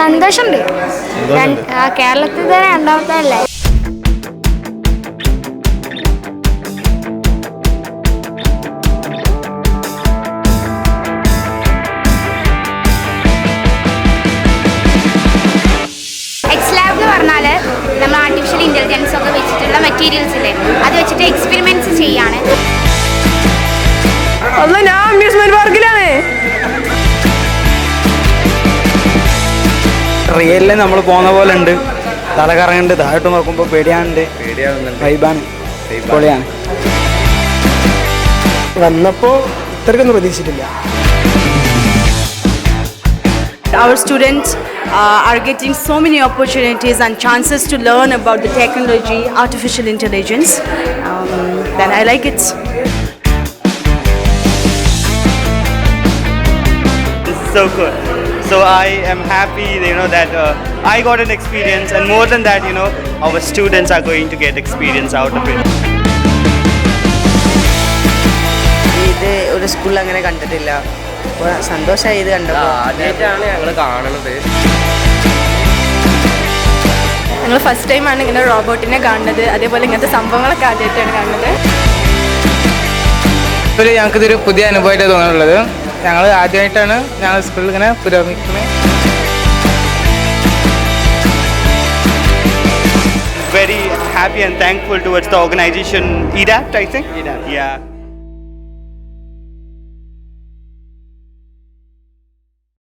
സന്തോഷമുണ്ട്. കേരളത്തിൽ തന്നെ രണ്ടാമത്തെ അല്ലേ. പറഞ്ഞാൽ നമ്മൾ ആർട്ടിഫിഷ്യൽ ഇൻ്റലിജൻസ് ഒക്കെ വെച്ചിട്ടുള്ള മെറ്റീരിയൽസ് ഇല്ലേ, അത് വെച്ചിട്ട് എക്സ്പെരിമെന്റ്സ് ചെയ്യാണ്. ഞാൻ അമ്യൂസ്മെന്റ് പാർക്കിലാണ്. റിയലിൽ നമ്മൾ പോകുന്ന പോലെ ഉണ്ട്. തല കറങ്ങുന്നുണ്ട്, താഴോട്ട് നോക്കുമ്പോൾ പേടിയാനുണ്ട്. വൈബാണ്, പൊളിയാണ്. വന്നപ്പോൾ ഇത്രയ്ക്കൊന്നും പ്രതീക്ഷിച്ചിട്ടില്ല. Our students are getting so many opportunities and chances to learn about the technology, artificial intelligence. Then I like it. This is so cool. So I am happy, that I got an experience, and more than that, our students are going to get experience out of it. ഇത് ഒരു സ്കൂളിൽ അങ്ങനെ കണ്ടിട്ടില്ല. അപ്പോൾ സന്തോഷമായി ഇത് കണ്ടപ്പോൾ. ആദ്യമായിട്ടാണ് ഞങ്ങൾ കാണുന്നത്. ഞങ്ങൾ ഫസ്റ്റ് ടൈമാണ് ഇങ്ങനെ റോബോട്ടിനെ കാണുന്നത്. അതേപോലെ ഇങ്ങനത്തെ സംഭവങ്ങളൊക്കെ ആദ്യമായിട്ടാണ് കാണുന്നത്. ഞങ്ങൾക്കിതൊരു പുതിയ അനുഭവമായിട്ട് തോന്നാനുള്ളത്. ഞങ്ങൾ ആദ്യമായിട്ടാണ് ഞങ്ങൾ സ്കൂളിൽ ഇങ്ങനെ പുരോഗമിക്കുന്നത്. Very happy and thankful towards the organization Edapt, I think. Edapt. Yeah.